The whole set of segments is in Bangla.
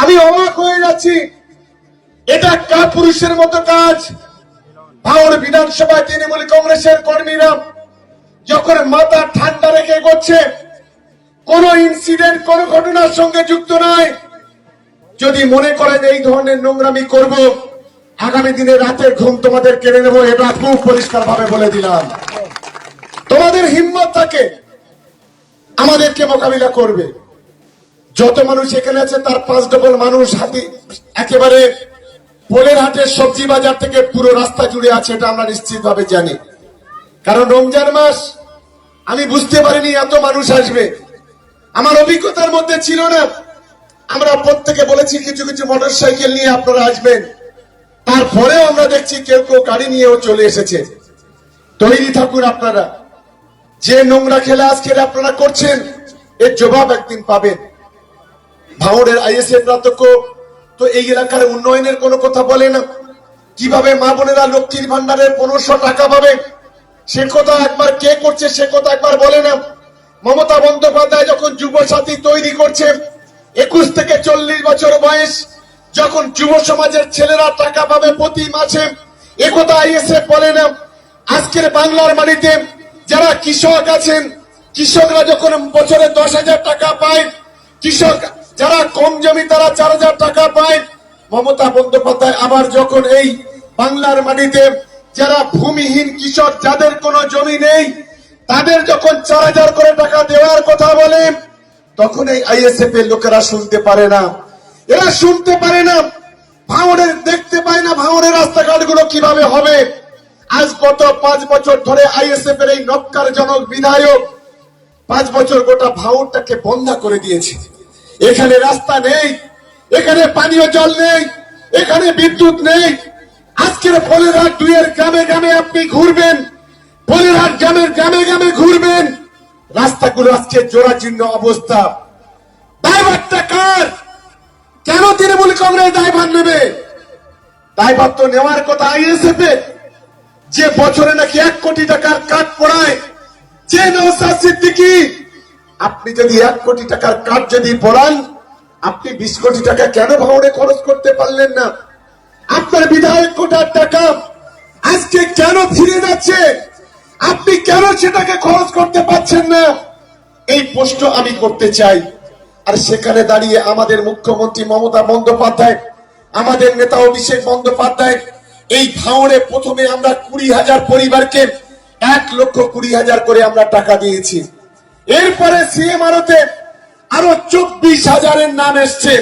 আমি অবাক হয়ে যাচ্ছি, এটা কাপুরুষের মতো কাজ। ভাঙড় বিধানসভায় তৃণমূল কংগ্রেসের কর্মীরা যখন মাথা ঠান্ডা রেখে করছে, কোন ইনসিডেন্ট কোন ঘটনার সঙ্গে যুক্ত নয়। যদি মনে করেন এই ধরনের নোংরামি করব, আগামী দিনে রাতের ঘুম তোমাদের কেড়ে নেবো, এটা খুব পরিষ্কার ভাবে বলে দিলাম। তোমাদের হিম্মত থাকে আমাদেরকে মোকাবিলা করবে। যত মানুষ এখানে আছে তার 5 ডবল মানুষ হাতি একেবারে পোলের হাটের সবজি বাজার থেকে পুরো রাস্তা জুড়ে আছে, এটা আমরা নিশ্চিত ভাবে জানি। কারণ রমজান মাস, আমি বুঝতে পারিনি এত মানুষ আসবে, আমার অভিজ্ঞতার মধ্যে ছিল না। আমরা প্রত্যেকে বলেছি কিছু কিছু মোটরসাইকেল নিয়ে আপনারা আসবেন, তারপরেও আমরা দেখছি কেউ কেউ গাড়ি নিয়েও চলে এসেছে। তৈরি থাকুন আপনারা। যে নোংরা খেলা আজকে আপনারা করছেন, এর জবাব একদিন পাবেন। ভাঙড়ের আইএসএফ তো এই এলাকার উন্নয়নের কোনো কথা বলে না। কিভাবে মা বোনেরা লক্ষ্মীর ভান্ডারের 1500 টাকা পাবে সে কথা একবার কে করছে, সে কথা একবার বলে না। মমতা বন্দ্যোপাধ্যায় যখন যুব সাথী তৈরি করছে, 21 থেকে 40 বছর বয়স যখন যুব সমাজের ছেলেরা টাকা পাবে প্রতি মাসে, একথা আইএসএফ বলে না। আজকের বাংলার মাটিতে যারা কৃষক আছেন, কৃষকরা যখন বছরে 10,000 টাকা পায়, কৃষক যারা কম জমি তারা 4,000 টাকা পায়। মমতা বন্দ্যোপাধ্যায় আবার যখন এই বাংলার মাটিতে যারা ভূমিহীন কৃষক, যাদের কোনো জমি নেই, তাদের যখন 4,000 করে টাকা দেওয়ার কথা বলে, তখন এই আইএসএফ এর লোকেরা শুনতে পারে না। এরা শুনতে পারে না, ভাঙড়ের দেখতে পায় না ভাঙড়ের রাস্তাঘাটগুলো কিভাবে হবে। আজ গত 5 বছর ধরে আইএসএফ এর এই নক্কারজনক বিধায়ক 5 বছর গোটা ভাঙড়টাকে বন্ধ করে দিয়েছে। এখানে রাস্তা নেই, এখানে পানীয় জল নেই, এখানে বিদ্যুৎ নেই। আজকের পোলেরহাট 2 এর গ্রামে গ্রামে আপনি ঘুরবেন, পোলেরহাট গ্রামের গ্রামে গ্রামে ঘুরবেন, রাস্তাগুলো আজকে জোড়াজীর্ণ অবস্থা। দায়ভারটা কার? কেন তৃণমূল কংগ্রেস দায়ভার নেবে? দায়ভার তো নেওয়ার কথা আইএসএফ এর, যে বছরে নাকি 1 কোটি টাকার কাট পড়ায়। যে নওশাদ সিদ্দিকী, আপনি যদি 1 কোটি টাকার কাট যদি পড়ান, আপনি 20 কোটি টাকা কেন ভাঙড়ে খরচ করতে পারলেন না? আপনার বিধায়ক কোটার টাকা আজকে কেন ফিরে যাচ্ছে? আপনি কেন সেটাকে খরচ করতে পারছেন না? এই প্রশ্ন আমি করতে চাই। আর সেখানে দাঁড়িয়ে আমাদের মুখ্যমন্ত্রী মমতা বন্দ্যোপাধ্যায়, আমাদের নেতা অভিষেক বন্দ্যোপাধ্যায়, এই ভাঙড়ে প্রথমে আমরা 20,000 পরিবারকে 1,20,000 করে আমরা টাকা দিয়েছি। এরপরে সিএমআরওতে আরো 24,000-এর নাম এসছে,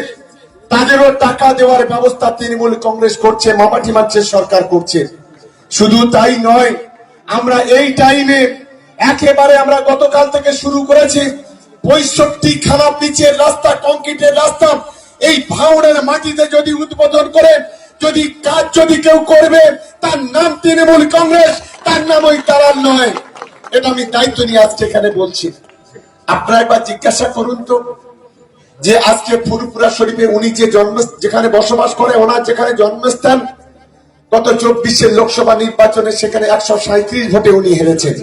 তাদেরও টাকা দেওয়ার ব্যবস্থা তৃণমূল কংগ্রেস করছে, মামাটি মানুষের সরকার করছে। শুধু তাই নয়, আমরা এই টাইমে একেবারে আমরা গতকাল থেকে শুরু করেছি 65 খানা পিচের রাস্তা, কংক্রিটের রাস্তা এই ভাঙড়ের মাটিতে যদি উদ্বোধন করে, যদি কাজ যদি কেউ করবে, তার নাম তৃণমূল কংগ্রেস, তার নাম ওই তারার নয়। এটা আমি দায়িত্ব নিয়ে আজকে এখানে বলছি। আপনারা একবার জিজ্ঞাসা করুন তো, যে আজকে ফুরপুরা শরীফে উনি যে যেখানে বসবাস করে, ওনার যেখানে জন্মস্থান, গত 24-এর লোকসভা নির্বাচনে সেখানে 137 ভোটে উনি হেরেছেন।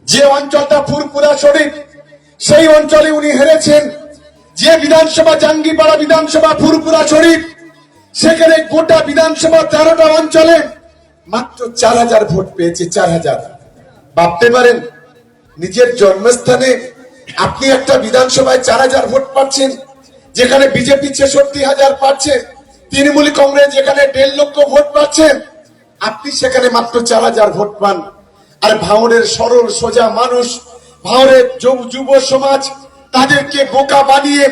যে অঞ্চলটা ফুরপুরা শরীফ, সেই অঞ্চলে উনি হেরেছেন। যে বিধানসভা জাঙ্গিপাড়া বিধানসভা ফুরপুরা শরীফ, সেখানে গোটা বিধানসভা 13টা অঞ্চলে মাত্র 4,000 ভোট পেয়েছে। 4,000। ভাবতে পারেন, নিজের জন্মস্থানে আপনি একটা বিধানসভায় 4,000 ভোট পাচ্ছেন, যেখানে বিজেপি 66,000 পাচ্ছে, তৃণমূল কংগ্রেস যেখানে 1.5 লক্ষ ভোট পাচ্ছেন, আপনি সেখানে মাত্র 4,000 ভোট পান। আর ভাঙড়ের সরল সোজা মানুষ, ভাঙড়ের যুব সমাজ, তাদেরকে বোকা বানিয়ে,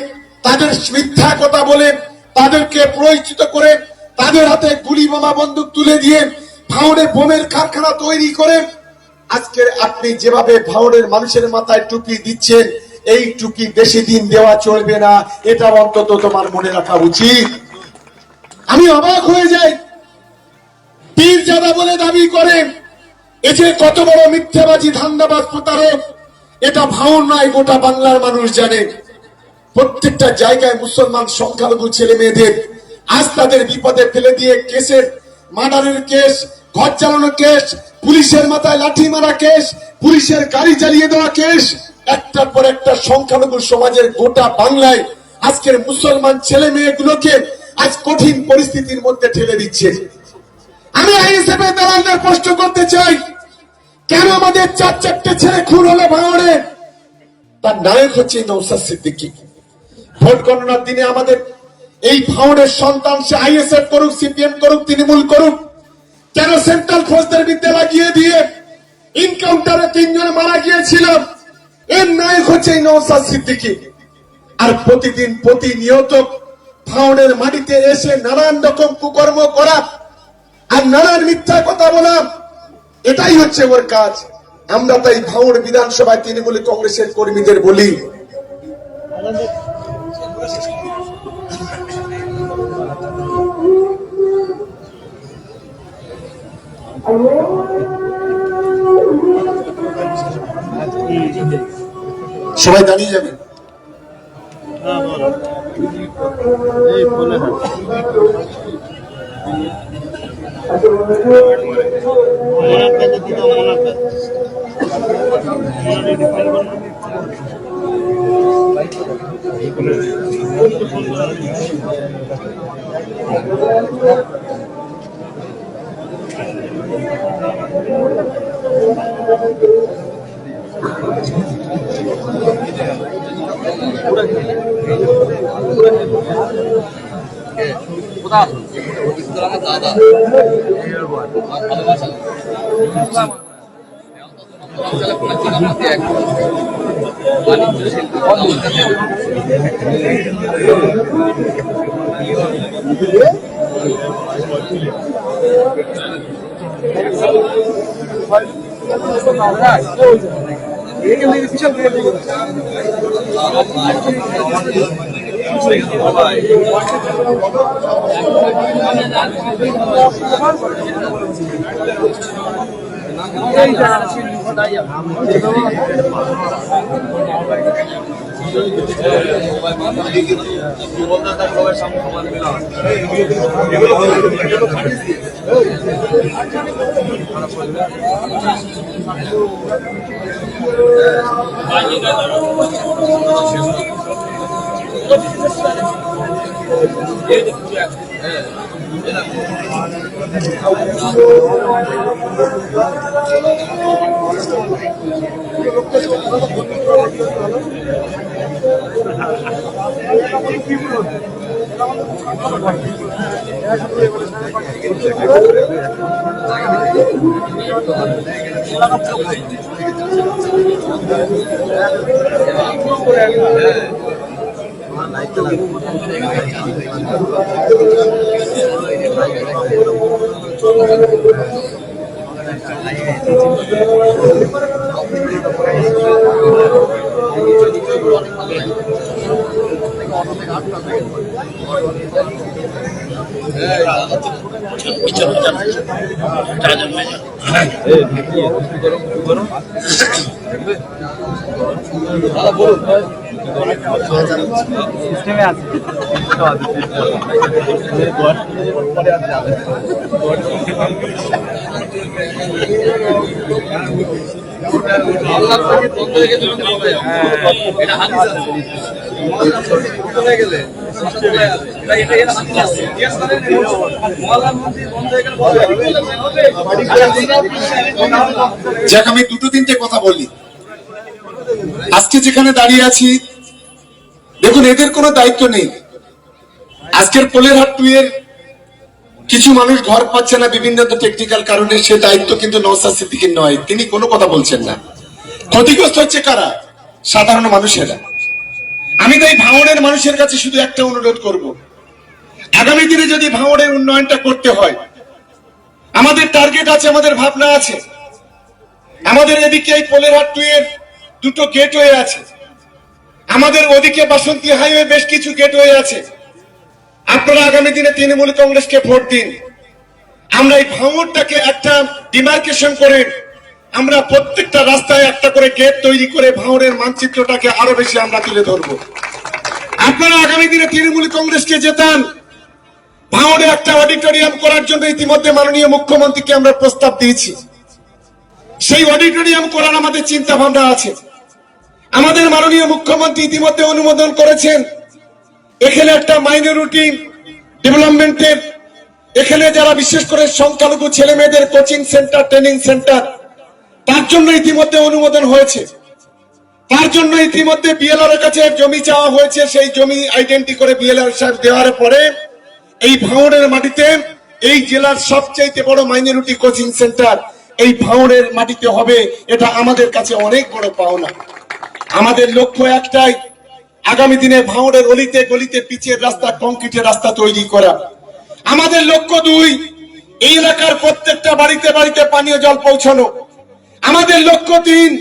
তাদের মিথ্যা কথা বলে, তাদেরকে প্ররোচিত করে, তাদের হাতে গুলি বোমা বন্দুক তুলে দিয়ে ভাঙড়ে বোমের কারখানা তৈরি করে আজকে আপনি যেভাবে ভাঙড়ের মানুষের মাথায় টুপি দিচ্ছেন, এই টুপি বেশি দিন দেওয়া চলবে না, এটা অন্তত তোমার মনে রাখা উচিত। আমি অবাক হয়ে যাই, পীরজাদা বলে দাবি করে, এ যে কত বড় মিথ্যাবাজি, ধান্দাবাজ, প্রতারক, এটা ভাঙড় নয়, গোটা বাংলার মানুষ জানে। প্রত্যেকটা জায়গায় মুসলমান সংখ্যালঘু ছেলে মেয়েদের আজ তাদের বিপদে ফেলে দিয়ে কেসের, মার্ডারের কেস, ঘর চালানোর কেস, পুলিশের মাথায় লাঠি মারা কেস, পুলিশের গাড়ি জ্বালিয়ে দেওয়া কেস, একটার পর একটা সংখ্যালঘু সমাজের গোটা বাংলায় আজকের মুসলমান ছেলে মেয়েগুলোকে আজ কঠিন পরিস্থিতির মধ্যে ঠেলে দিচ্ছে। আমি আইএসএফ এর দালালদের প্রশ্ন করতে চাই, কেন আমাদের 4-4টে ছেলে খুন হলো ভাঙড়ে? তার নায়ক হচ্ছে নওশাদ সিদ্দিকী। ভোট গণনার দিনে আমাদের এই ভাঙড়ের সন্তান, সে আইএসএফ করুক, সিপিএম করুক, তৃণমূল করুক, কেন সেন্ট্রাল ফোর্সদের বিদ্যা লাগিয়ে দিয়ে ইনকাউন্টারে 3 জন মারা গিয়েছিল? এর নায়ক হচ্ছে নওশাদ সিদ্দিকী। আর প্রতিদিন প্রতিনিয়ত ভাঙড়ের মাটিতে এসে নানান রকম কুকর্ম করা আর নানান মিথ্যা কথা বলা, এটাই হচ্ছে ওর কাজ। আমরা তাই ভাঙড় বিধানসভায় তৃণমূল কংগ্রেসের কর্মীদের বলি, সবাই দাঁড়িয়ে যাবেন। যাক, আমি 2-3টে কথা বলি। আজকে যেখানে দাঁড়িয়ে আছি, দেখুন, এদের কোনো দায়িত্ব নেই। আজকের পোলেরহাট 2 এর কিছু মানুষ ঘর পাচ্ছে না বিভিন্ন টেকনিক্যাল কারণে, সে দায়িত্ব কিন্তু নওশাদ সিদ্দিকীর নয়। তিনি কোনো কথা বলছেন না। ক্ষতিগ্রস্ত হচ্ছে কারা? সাধারণ মানুষেরা। আমি তাই ভাঙড়ের মানুষের কাছে শুধু একটা অনুরোধ করব, আগামী দিনে যদি ভাঙড়ের উন্নয়নটা করতে হয়, আমাদের টার্গেট আছে, আমাদের ভাবনা আছে। আমাদের এদিকে এই পোলেরহাট 2 এর 2টো গেটওয়ে আছে, আমাদের ওদিকে বাসন্তী হাইওয়ে বেশ কিছু গেটওয়ে আছে। আপনারা আগামী দিনে তৃণমূল কংগ্রেসকে ভোট দিন। আমরা এই ভাঙড়টাকে একটা ডিমার্কেশন করে, আমরা প্রত্যেকটা রাস্তায় একটা করে গেট তৈরি করে ভাঙড়ের মানচিত্রটাকে আরো বেশি আমরা তুলে ধরবো। আপনারা আগামী দিনে তৃণমূল কংগ্রেসকে জেতান। ভাঙড়ে একটা অডিটোরিয়াম করার জন্য ইতিমধ্যে মাননীয় মুখ্যমন্ত্রীকে আমরা প্রস্তাব দিয়েছি। সেই অডিটোরিয়াম করার আমাদের চিন্তা ভাবনা আছে। আমাদের মাননীয় মুখ্যমন্ত্রী ইতিমধ্যে অনুমোদন করেছেন এখানে একটা মাইনরিটি ডেভেলপমেন্টের, এখানে যারা বিশেষ করে সংখ্যালঘু ছেলে মেয়েদের কোচিং সেন্টার, ট্রেনিং সেন্টার, তার জন্য ইতিমধ্যে অনুমোদন হয়েছে। তার জন্য ইতিমধ্যে বিএলআর এর কাছে জমি চাওয়া হয়েছে। সেই জমি আইডেন্টি করে বিএলআর সাহেব দেওয়ার পরে এই ভাঙড়ের মাটিতে এই জেলার সবচেয়ে বড় মাইনরিটি কোচিং সেন্টার এই ভাঙড়ের মাটিতে হবে। এটা আমাদের কাছে অনেক বড় পাওনা। আমাদের লক্ষ্য একটাই, আগামী দিনে ভাঙড়ের অলিতে গলিতে পিচের রাস্তা, কংক্রিটের রাস্তা তৈরি করা। আমাদের লক্ষ্য দুই, এই এলাকার প্রত্যেকটা বাড়িতে বাড়িতে পানীয় জল পৌঁছানো। আমাদের লক্ষ্য তিন,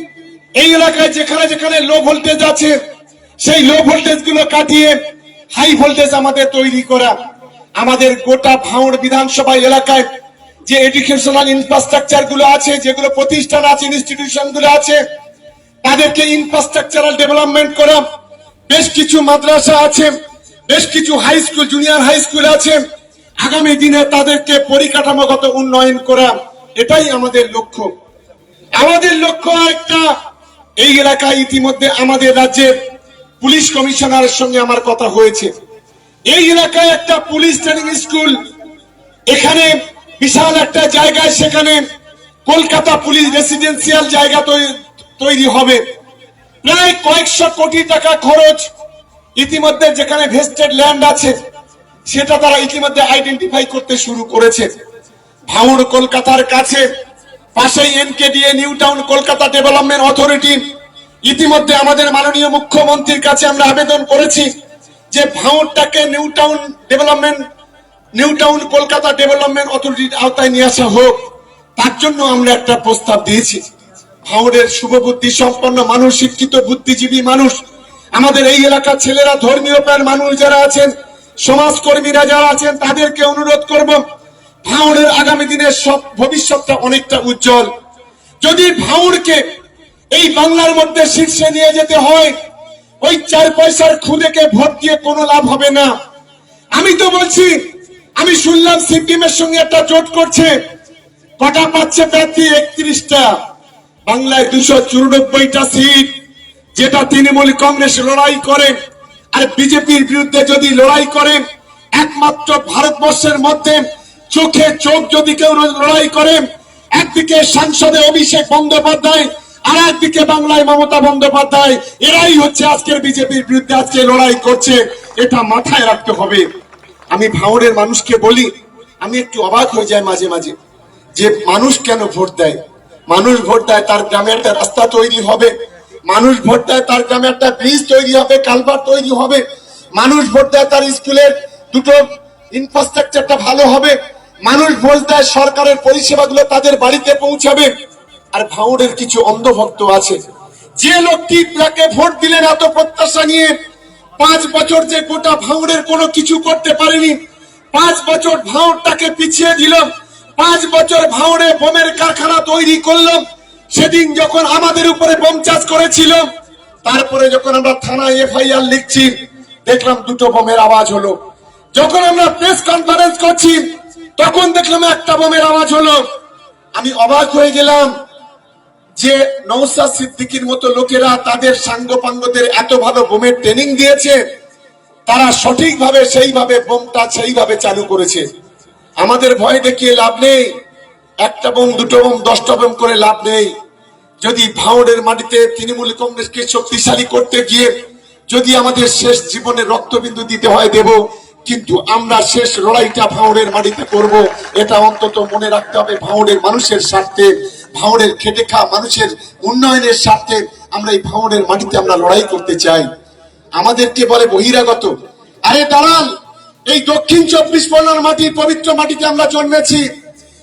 এই এলাকায় যেখানে যেখানে লো ভোল্টেজ আছে সেই লো ভোল্টেজ গুলো কাটিয়ে হাই ভোল্টেজ আমাদের তৈরি করা। আমাদের গোটা ভাঙড় বিধানসভা এলাকায় যে এডুকেশনাল ইনফ্রাস্ট্রাকচার গুলো আছে, যেগুলো প্রতিষ্ঠান আছে, ইনস্টিটিউশন গুলো আছে, তাদেরকে ইনফ্রাস্ট্রাকচারাল ডেভেলপমেন্ট করা। বেশ কিছু মাদ্রাসা আছে, বেশ কিছু high school, junior high school আছে, আগামী দিনে তাদেরকে পরিকাঠামোগত উন্নয়ন করা। এটাই আমাদের লক্ষ্য। আমাদের লক্ষ্য একটা, এই এলাকায় ইতিমধ্যে আমাদের রাজ্যের পুলিশ কমিশনারের সঙ্গে আমার কথা হয়েছে। এই এলাকায় একটা পুলিশ ট্রেনিং স্কুল, এখানে বিশাল একটা জায়গায়, সেখানে কলকাতা পুলিশ রেসিডেন্সিয়াল জায়গা তৈরি হবে। প্রায় কয়েকশো কোটি টাকা খরচ। ইতিমধ্যে যেখানে ভেস্টেড ল্যান্ড আছে সেটা তারা ইতিমধ্যে আইডেন্টিফাই করতে শুরু করেছে। ভাঙড় কলকাতার কাছে, পাশেই NKDA, new town Kolkata development authority. ইতিমধ্যে আমাদের মাননীয় মুখ্যমন্ত্রীর কাছে আমরা আবেদন করেছি যে ভাঙড়টাকে নিউ টাউন কলকাতা ডেভেলপমেন্ট অথরিটির আওতায় নিয়ে আসা হোক। তার জন্য আমরা একটা প্রস্তাব দিয়েছি। ভাঙড়ের শুভবুদ্ধি সম্পন্ন মানুষ, শিক্ষিত বুদ্ধিজীবী মানুষ, আমাদের এই এলাকার ছেলেরা, ধর্মীয় প্রাণ মানুষ যারা আছেন, সমাজকর্মীরা যারা আছেন, তাদেরকে অনুরোধ করব, ভাঙড়ের আগামী দিনের সব ভবিষ্যৎটা অনেকটা উজ্জ্বল। যদি ভাঙড়কে এই বাংলার মধ্যে শীর্ষে নিয়ে যেতে হয়, ওই 4 পয়সার খুদেকে ভোট দিয়ে কোনো লাভ হবে না। আমি তো বলছি, আমি শুনলাম সিপিএমের সঙ্গে একটা জোট করছে। কটা পাচ্ছে প্রার্থী? 31টা। বাংলায় 294টা সিট, যেটা তৃণমূল কংগ্রেস লড়াই করে। আর বিজেপির বিরুদ্ধে যদি লড়াই করে, একমাত্র ভারতবর্ষের মধ্যে চোখে চোখ যদি কেউ লড়াই করে, একদিকে সাংসদে অভিষেক বন্দ্যোপাধ্যায়, আর একদিকে বাংলায় মমতা বন্দ্যোপাধ্যায়, এরাই হচ্ছে আজকের বিজেপির বিরুদ্ধে আজকে লড়াই করছে। এটা মাথায় রাখতে হবে। আমি ভাঙড়ের মানুষকে বলি, আমি একটু অবাক হয়ে যাই মাঝে মাঝে যে মানুষ কেন ভোট দেয়। মানুষ ভোট দেয় তার গ্রামে একটা রাস্তা তৈরি হবে, মানুষ ভোট দেয় তার গ্রামে একটা ব্রিজ তৈরি হবে, কালভার্ট তৈরি হবে, মানুষ ভোট দেয় তার স্কুলের দুটো ইনফ্রাস্ট্রাকচারটা ভালো হবে, মানুষ ভোট দেয় সরকারের পরিষেবাগুলো তাদের বাড়িতে পৌঁছাবে। আর ভাঙড়ের কিছু অন্ধভক্ত আছে, যে লোকটি তাকে ভোট দিলেন এত প্রত্যাশা নিয়ে, 5 বছর যে গোটা ভাঙড়ের কোনো কিছু করতে পারেনি, 5 বছর ভাঙড়টাকে পিছিয়ে দিল, 5 বছর ভাঙড়ে বোমের কারখানা তৈরি করলাম। সেদিন যখন আমাদের উপরে বোম চাষ করেছিল, তারপরে যখন আমরা থানায় এফআইআর লিখছি, দেখলাম 2টো বোমের আওয়াজ হলো। যখন আমরা প্রেস কনফারেন্স করছি, তখন দেখলাম 1টা বোমের আওয়াজ হলো। আমি অবাক হয়ে গেলাম যে নওশাদ সিদ্দিকীর মতো লোকেরা তাদের সাঙ্গপাঙ্গদের এত ভালো বোমের ট্রেনিং দিয়েছে, তারা সঠিকভাবে সেইভাবে বোমটা সেইভাবে চালু করেছে। আমাদের ভয় দেখিয়ে লাভ নেই, 1টা বোম, 2টো বোম, 10টা বোম করে লাভ নেই। যদি ভাঙড়ের মাটিতে তৃণমূল কংগ্রেসকে শক্তিশালী করতে গিয়ে যদি আমাদের শেষ জীবনে রক্তবিন্দু দিতে হয় দেব, কিন্তু আমরা শেষ লড়াইটা ভাঙড়ের মাটিতে করব। এটা অন্তত মনে রাখতে হবে। ভাঙড়ের মানুষের স্বার্থে, ভাঙড়ের খেটে খাওয়া মানুষের উন্নয়নের স্বার্থে আমরা এই ভাঙড়ের মাটিতে আমরা লড়াই করতে চাই। আমাদেরকে বলে বহিরাগত। আরে দাঁড়ান, এই দক্ষিণ 24 পরগনার মাটি, পবিত্র মাটিতে আমরা জন্মেছি।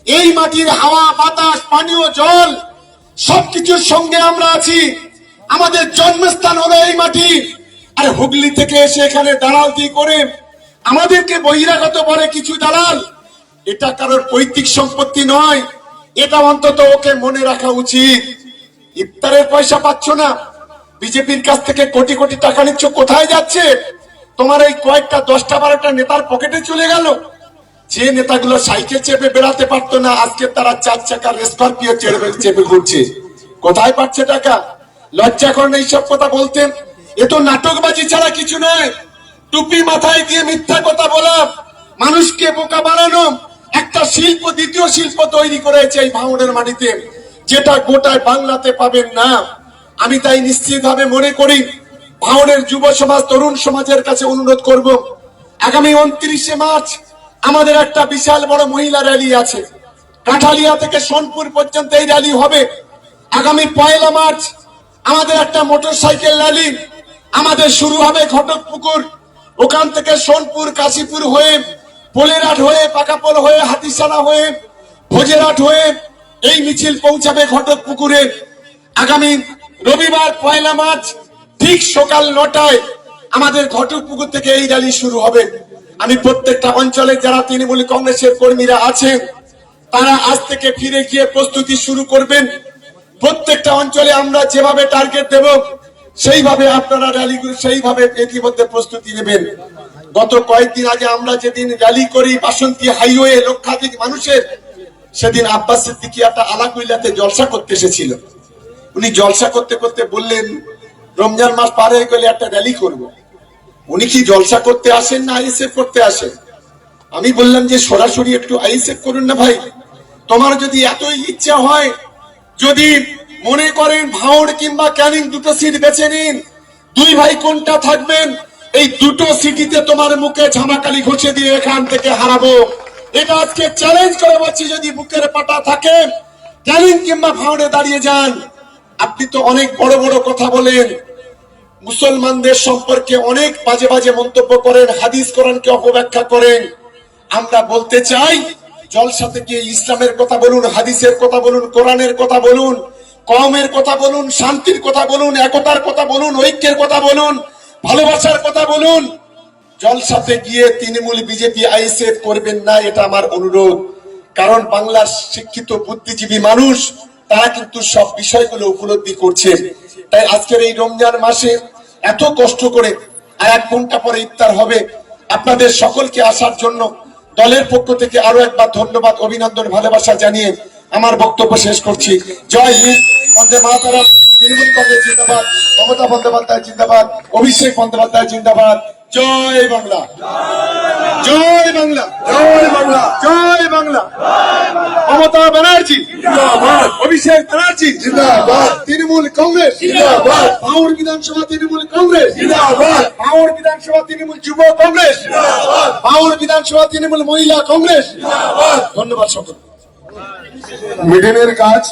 এই মাটির হাওয়া, বাতাস, পানীয় জল সবকিছুর সঙ্গে আমরা আছি। আমাদের জন্মস্থান হলো এই মাটি। আর হুগলি থেকে এসে এখানে দালালতি করে আমাদেরকে বহিরাগত বলে কিছু দালাল। এটা কারোর পৈতৃক সম্পত্তি নয়, এটা অন্তত ওকে মনে রাখা উচিত। ইফতারের পয়সা পাচ্ছ না, বিজেপির কাছ থেকে কোটি কোটি টাকা নিচ্ছ, কোথায় যাচ্ছে? তোমার এই কয়েকটা 10টা 12টা নেতার পকেটে চলে গেল। যে নেতাগুলো সাইকেল চেপে বেড়াতে পারতো না, আজকে তারা 4 চাকার স্করপিও চেপে ঘুরছে। কোথায় পাচ্ছে টাকা? লজ্জা করেন এইসব কথা বলতেন? এ তো নাটকবাজি ছাড়া কিছু নয়। টুপি মাথায় দিয়ে মিথ্যা কথা বলা, মানুষকে বোকা বানানো একটা শিল্প, দ্বিতীয় শিল্প তৈরি করেছে এই ভাঙড়ের মাটিতে, যেটা গোটায় বাংলাতে পাবেন না। আমি তাই নিশ্চিতভাবে মনে করি ভাঙড়ের যুব সমাজ, তরুণ সমাজের কাছে অনুরোধ করব, আগামী 29শে মার্চ আমাদের একটা বিশাল বড় মহিলা র্যালি আছে। কাঠালিয়া থেকে সোনপুর পর্যন্ত এই র্যালি হবে। আগামী 1 মার্চ আমাদের একটা মোটরসাইকেল র্যালি আমাদের শুরু হবে ঘটকপুকুর, ওখান থেকে সোনপুর, কাশীপুর হয়ে, পোলেরহাট হয়ে, পাকাপোল হয়ে, হাতিসানা হয়ে, ভোজেরহাট হয়ে এই মিছিল পৌঁছাবে ঘটকপুকুরে। আগামী রবিবার 1 মার্চ ঠিক সকাল 9টায় আমাদের ঘটকপুকুর থেকে এই র্যালি শুরু হবে। আমি প্রত্যেকটা অঞ্চলে যারা তৃণমূল কংগ্রেসের কর্মীরা আছেন তারা আজ থেকে ফিরে গিয়ে প্রস্তুতি শুরু করবেন। প্রত্যেকটা অঞ্চলে আমরা যেভাবে টার্গেট দেব সেইভাবে আপনারা র্যালি, সেইভাবে ইতিমধ্যে প্রস্তুতি নেবেন। গত কয়েকদিন আগে আমরা যেদিন র্যালি করি বাসন্তী হাইওয়ে লক্ষাধিক মানুষের, সেদিন আব্বাস সিদ্দিকী একটা আলাকুইল্লাতে জলসা করতে এসেছিল। উনি জলসা করতে করতে বললেন রমজান মাস পার হয়ে গেলে একটা র্যালি করব। উনি কি জলসা করতে আসেন না আইএসএফ করতে আসেন? আমি বললাম যে সরাসরি একটু আইএসএফ করুন না ভাই, তোমার যদি এতই ইচ্ছা হয়, যদি মনে করেন ভাঙড় কিংবা ক্যানিং দুটো সিট বেছে নিন, দুই ভাই কোনটা থাকবেন, এই দুটো সিটিতে তোমার মুখে ঝামাকালি ঘষে দিয়ে এখান থেকে হারাবো। এটা আজকে চ্যালেঞ্জ করে বলছি, যদি বুকের পাটা থাকে ক্যানিং কিংবা ভাঙড়ে দাঁড়িয়ে যান। আপনি তো অনেক বড় বড় কথা বলেন, মুসলমানদের সম্পর্কে অনেক বাজে বাজে মন্তব্য করেন, হাদিস কোরআনকে অপব্যাখ্যা করেন। আমরা বলতে চাই জলসাতে গিয়ে ইসলামের কথা বলুন, হাদিসের কথা বলুন, কোরআনের কথা বলুন, কওমের কথা বলুন, শান্তির কথা বলুন, একতার কথা বলুন, ঐক্যের কথা বলুন, ভালোবাসার কথা বলুন। জলসাতে গিয়ে তৃণমূল, বিজেপি, আইএসএফ করবেন না, এটা আমার অনুরোধ। কারণ বাংলার শিক্ষিত বুদ্ধিজীবী মানুষ তারা কিন্তু সব বিষয়গুলো উপলব্ধি করছে। তাই আজকের এই রমজান মাসে এত কষ্ট করে, আর 1 ঘন্টা পরে ইফতার হবে, আপনাদের সকলকে আসার জন্য দলের পক্ষ থেকে আরো একবার ধন্যবাদ, অভিনন্দন, ভালোবাসা জানিয়ে আমার বক্তব্য শেষ করছি। জয় হিন্দ, বন্দে মাতরম, তৃণমূল কংগ্রেস জিন্দাবাদ, মমতা বন্দ্যোপাধ্যায় জিন্দাবাদ, অভিষেক বন্দ্যোপাধ্যায় জিন্দাবাদ। জয় বাংলা, জয় বাংলা, জয় বাংলা, জয় বাংলা। মমতা ব্যানার্জি জিন্দাবাদ, অভিষেক ব্যানার্জি জিন্দাবাদ, তৃণমূল কংগ্রেস জিন্দাবাদ, ভাঙড় বিধানসভা তৃণমূল কংগ্রেস জিন্দাবাদ, ভাঙড় বিধানসভা তৃণমূল যুব কংগ্রেস জিন্দাবাদ, ভাঙড় বিধানসভা তৃণমূল মহিলা কংগ্রেস জিন্দাবাদ। ধন্যবাদ সকল। মিডিলের কাজ